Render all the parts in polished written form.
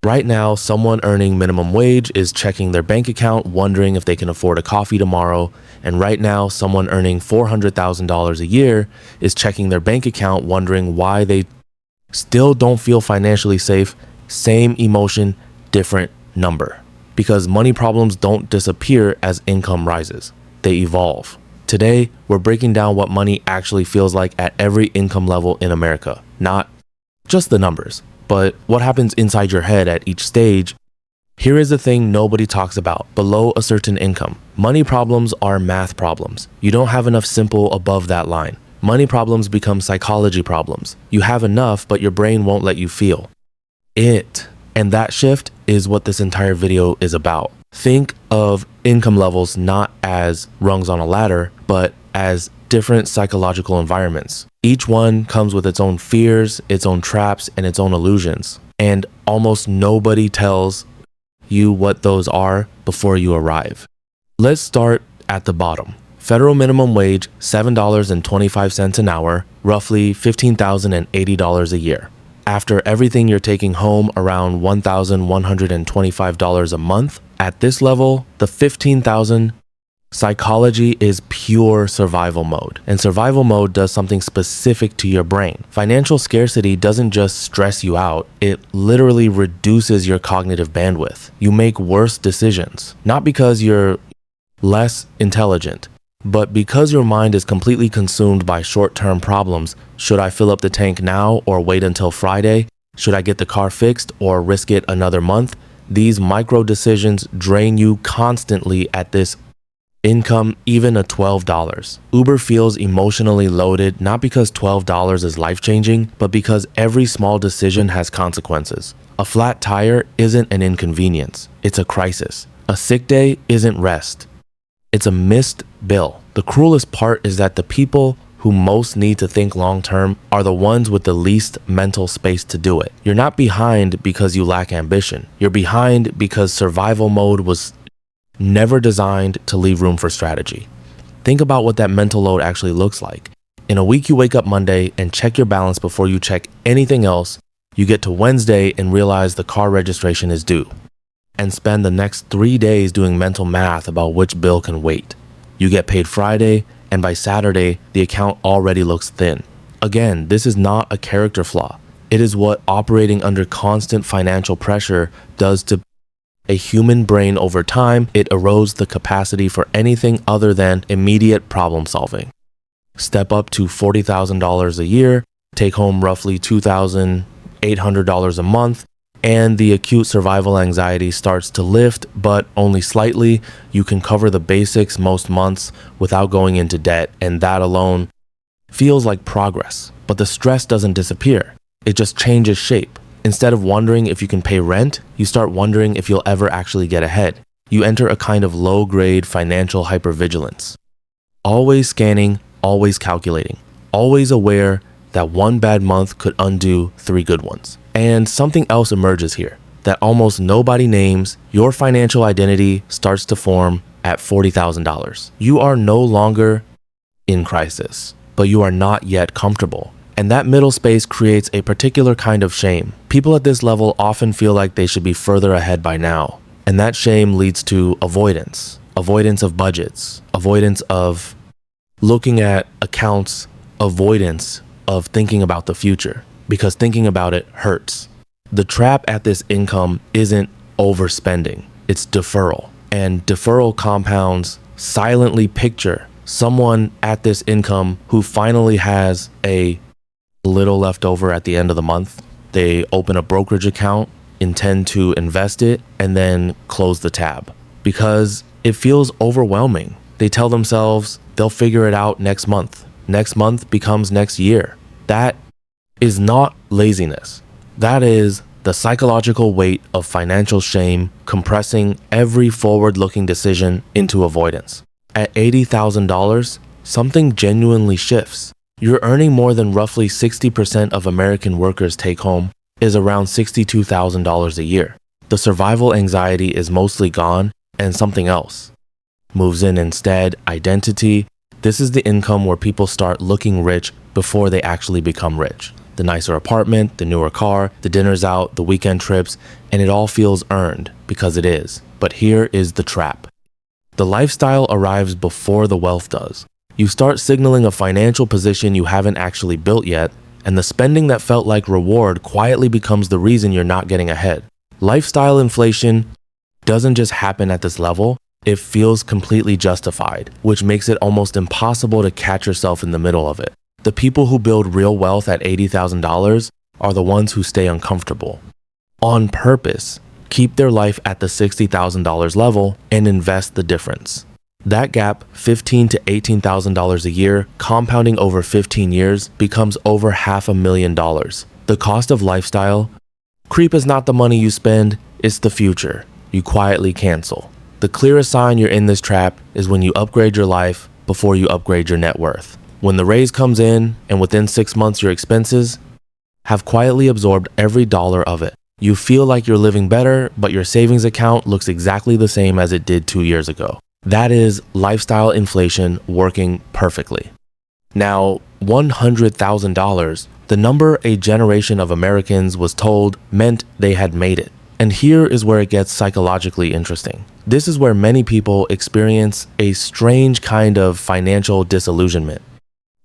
Right now, someone earning minimum wage is checking their bank account, wondering if they can afford a coffee tomorrow. And right now, someone earning $400,000 a year is checking their bank account, wondering why they still don't feel financially safe. Same emotion, different number. Because money problems don't disappear as income rises. They evolve. Today, we're breaking down what money actually feels like at every income level in America. Not just the numbers, but what happens inside your head at each stage. Here is the thing nobody talks about. Below a certain income, money problems are math problems. You don't have enough simple above that line. Money problems become psychology problems. You have enough, but your brain won't let you feel it. And that shift is what this entire video is about. Think of income levels not as rungs on a ladder, but as different psychological environments. Each one comes with its own fears, its own traps, and its own illusions. And almost nobody tells you what those are before you arrive. Let's start at the bottom. Federal minimum wage, $7.25 an hour, roughly $15,080 a year. After everything, you're taking home around $1,125 a month. At this level, the $15,000 psychology is pure survival mode. And survival mode does something specific to your brain. Financial scarcity doesn't just stress you out, it literally reduces your cognitive bandwidth. You make worse decisions, not because you're less intelligent, but because your mind is completely consumed by short-term problems. Should I fill up the tank now or wait until Friday? Should I get the car fixed or risk it another month? These micro decisions drain you constantly at this income, even at $12. Uber feels emotionally loaded, not because $12 is life-changing, but because every small decision has consequences. A flat tire isn't an inconvenience, it's a crisis. A sick day isn't rest. It's a missed bill. The cruelest part is that the people who most need to think long-term are the ones with the least mental space to do it. You're not behind because you lack ambition. You're behind because survival mode was never designed to leave room for strategy. Think about what that mental load actually looks like. In a week, you wake up Monday and check your balance before you check anything else. You get to Wednesday and realize the car registration is due, and spend the next 3 days doing mental math about which bill can wait. You get paid Friday, and by Saturday, the account already looks thin. Again, this is not a character flaw. It is what operating under constant financial pressure does to a human brain over time. It erodes the capacity for anything other than immediate problem solving. Step up to $40,000 a year, take home roughly $2,800 a month, and the acute survival anxiety starts to lift, but only slightly. You can cover the basics most months without going into debt, and that alone feels like progress. But the stress doesn't disappear. It just changes shape. Instead of wondering if you can pay rent, you start wondering if you'll ever actually get ahead. You enter a kind of low-grade financial hypervigilance. Always scanning, always calculating, always aware that one bad month could undo 3 good ones. And something else emerges here that almost nobody names. Your financial identity starts to form at $40,000. You are no longer in crisis, but you are not yet comfortable. And that middle space creates a particular kind of shame. People at this level often feel like they should be further ahead by now. And that shame leads to avoidance. Avoidance of budgets, avoidance of looking at accounts, avoidance of thinking about the future, because thinking about it hurts. The trap at this income isn't overspending, it's deferral. And deferral compounds. Silently picture someone at this income who finally has a little left over at the end of the month. They open a brokerage account, intend to invest it, and then close the tab because it feels overwhelming. They tell themselves they'll figure it out next month. Next month becomes next year. That is not laziness. That is the psychological weight of financial shame compressing every forward-looking decision into avoidance. At $80,000, something genuinely shifts. You're earning more than roughly 60% of American workers' take-home is around $62,000 a year. The survival anxiety is mostly gone, and something else moves in instead. Identity. This is the income where people start looking rich before they actually become rich. the nicer apartment, the newer car, the dinners out, the weekend trips, and it all feels earned because it is. But here is the trap. The lifestyle arrives before the wealth does. You start signaling a financial position you haven't actually built yet, and the spending that felt like reward quietly becomes the reason you're not getting ahead. Lifestyle inflation doesn't just happen at this level, it feels completely justified, which makes it almost impossible to catch yourself in the middle of it. The people who build real wealth at $80,000 are the ones who stay uncomfortable. On purpose, keep their life at the $60,000 level and invest the difference. That gap, $15,000 to $18,000 a year, compounding over 15 years, becomes over $500,000. The cost of lifestyle creep is not the money you spend, it's the future you quietly cancel. The clearest sign you're in this trap is when you upgrade your life before you upgrade your net worth. When the raise comes in and within 6 months your expenses have quietly absorbed every dollar of it. You feel like you're living better, but your savings account looks exactly the same as it did 2 years ago. That is lifestyle inflation working perfectly. Now, $100,000, the number a generation of Americans was told meant they had made it. And here is where it gets psychologically interesting. This is where many people experience a strange kind of financial disillusionment.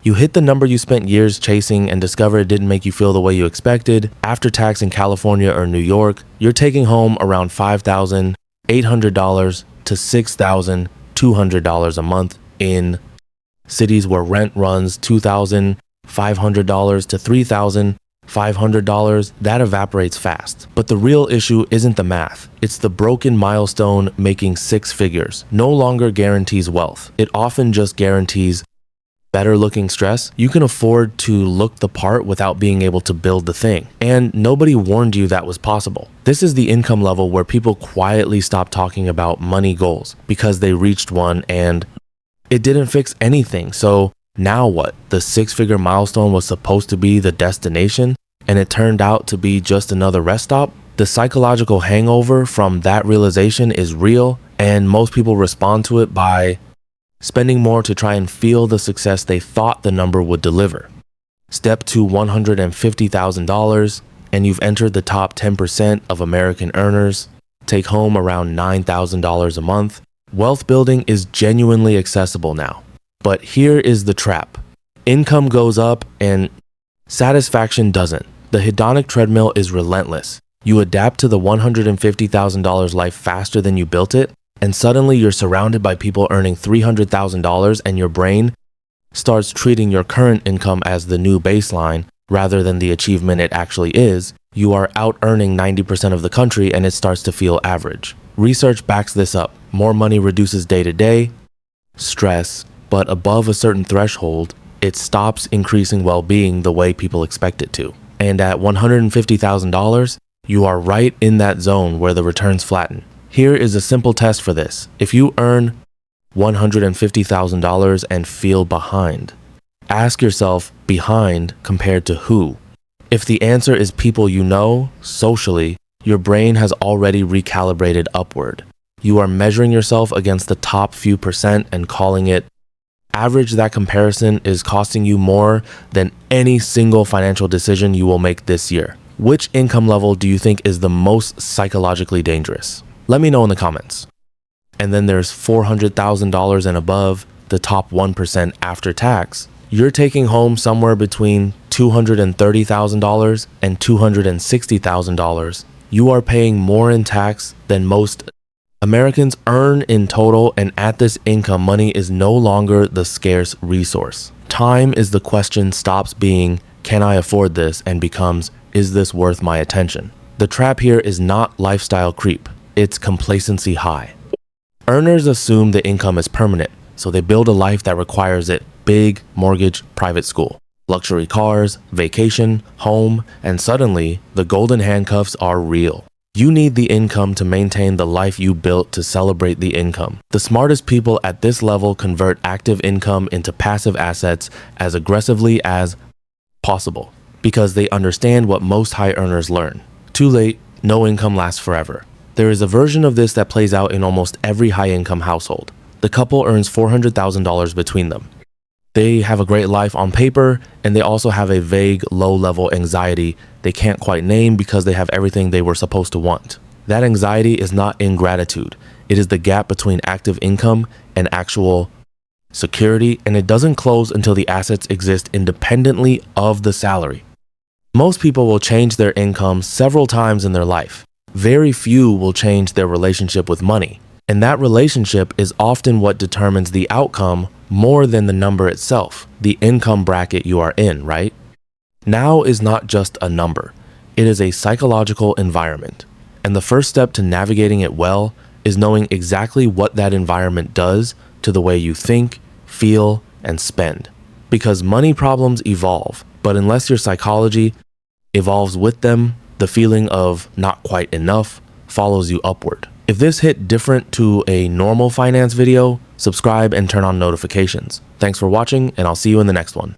You hit the number you spent years chasing and discover it didn't make you feel the way you expected. After tax in California or New York, you're taking home around $5,800 to $6,200 a month in cities where rent runs $2,500 to $3,500. That evaporates fast. But the real issue isn't the math. It's the broken milestone making 6 figures. No longer guarantees wealth. It often just guarantees better looking stress. You can afford to look the part without being able to build the thing. And nobody warned you that was possible. This is the income level where people quietly stop talking about money goals because they reached one and it didn't fix anything. So now what? The 6-figure milestone was supposed to be the destination and it turned out to be just another rest stop. The psychological hangover from that realization is real, and most people respond to it by spending more to try and feel the success they thought the number would deliver. Step to $150,000 and you've entered the top 10% of American earners. Take home around $9,000 a month. Wealth building is genuinely accessible now. But here is the trap. Income goes up and satisfaction doesn't. The hedonic treadmill is relentless. You adapt to the $150,000 life faster than you built it, and suddenly you're surrounded by people earning $300,000 and your brain starts treating your current income as the new baseline rather than the achievement it actually is. You are out earning 90% of the country and it starts to feel average. Research backs this up. More money reduces day-to-day stress, but above a certain threshold, it stops increasing well-being the way people expect it to. And at $150,000, you are right in that zone where the returns flatten. Here is a simple test for this. If you earn $150,000 and feel behind, ask yourself, behind compared to who? If the answer is people you know, socially, your brain has already recalibrated upward. You are measuring yourself against the top few percent and calling it average. That comparison is costing you more than any single financial decision you will make this year. Which income level do you think is the most psychologically dangerous? Let me know in the comments. And then there's $400,000 and above, the top 1% after tax. You're taking home somewhere between $230,000 and $260,000. You are paying more in tax than most Americans earn in total, and at this income, money is no longer the scarce resource. Time is the question stops being, can I afford this, and becomes, is this worth my attention? The trap here is not lifestyle creep. It's complacency high. Earners assume the income is permanent, so they build a life that requires it. Big mortgage, private school, luxury cars, vacation, home, and suddenly the golden handcuffs are real. You need the income to maintain the life you built to celebrate the income. The smartest people at this level convert active income into passive assets as aggressively as possible because they understand what most high earners learn. Too late, no income lasts forever. There is a version of this that plays out in almost every high-income household. The couple earns $400,000 between them. They have a great life on paper, and they also have a vague, low-level anxiety they can't quite name because they have everything they were supposed to want. That anxiety is not ingratitude. It is the gap between active income and actual security, and it doesn't close until the assets exist independently of the salary. Most people will change their income several times in their life. Very few will change their relationship with money. And that relationship is often what determines the outcome more than the number itself, the income bracket you are in, right? Now is not just a number. It is a psychological environment. And the first step to navigating it well is knowing exactly what that environment does to the way you think, feel, and spend. Because money problems evolve, but unless your psychology evolves with them, the feeling of not quite enough follows you upward. If this hit different to a normal finance video, subscribe and turn on notifications. Thanks for watching, and I'll see you in the next one.